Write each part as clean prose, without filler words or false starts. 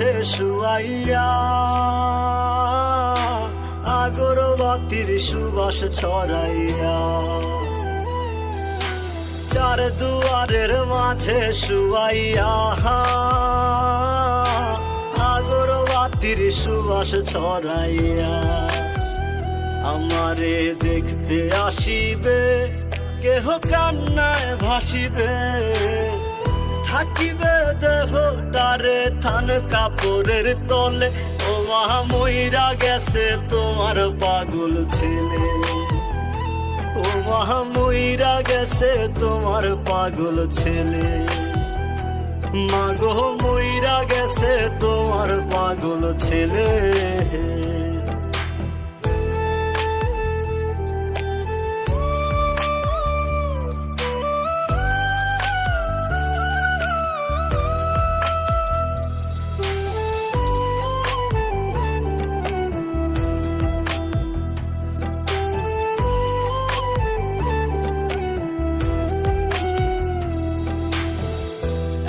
মাঝে শুয়াইয়া আগরবাতির সুবাস ছড়াইয়া চার দুয়ারের মাঝে শুয়াইয়া আগরবাতির সুবাস ছড়াইয়া আমারে দেখতে আসিবে কেহ কান্নায় ভাসিবে থাকিবে দেহটারে থান কাপড়ের তলে ও মা মইরা গেছে তোমার পাগল ছেলে ও মা মইরা গেছে তোমার পাগল ছেলে মাগো মইরা গেছে তোমার পাগল ছেলে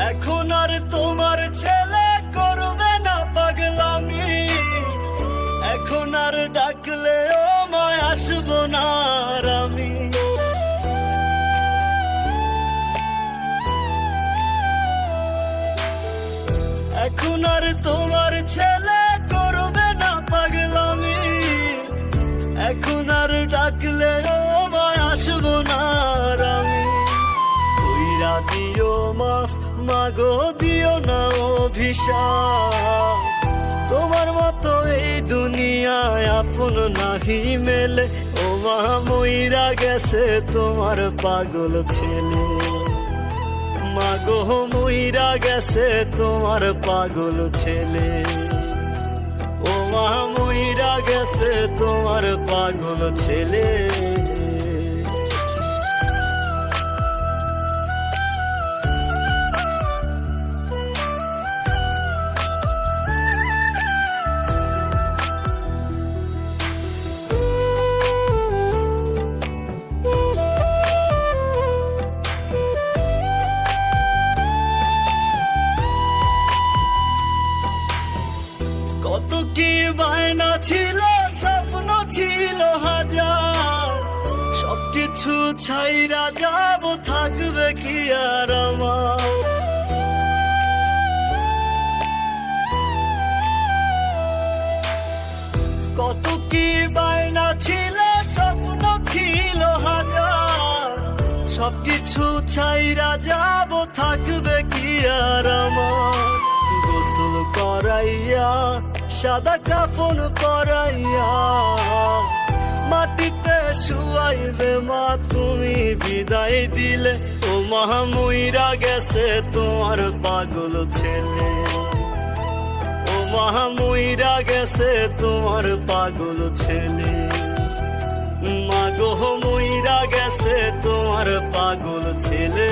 এখন আর তোমার ছেলে করবে না পাগলামি এখন আর ডাকলেও মায় আসবো না আর আমি এখন আর তোমার ছেলে করবে না পাগলামি এখন আর ডাকলেও মায় আসবো না আর আমি কইরা দিও মাফ মাগো দিও না অভিশাপ তোমার মতো এই দুনিয়ায় আপন নাহি মেলে ও মা মইরা গেছে তোমার পাগল ছেলে মাগো মইরা গেছে তোমার পাগল ছেলে ও মা মইরা গেছে তোমার পাগল ছেলে কত কি বায়না ছিল স্বপ্ন ছিল হাজার সবকিছু ছাইরা যাব থাকবে কি আর আমার কত কি বায়না ছিল স্বপ্ন ছিল হাজার সবকিছু ছাইরা যাব থাকবে কি আর আমার গোসল করাইয়া সাদা কাফন পরাইয়া মাটিতে শুয়াইবে মা তুমি বিদায় দিলে ও মা মইরা গেছে তোমার পাগল ছেলে ও মা মইরা গেছে তোমার পাগল ছেলে মাগো মইরা গেছে তোমার পাগল ছেলে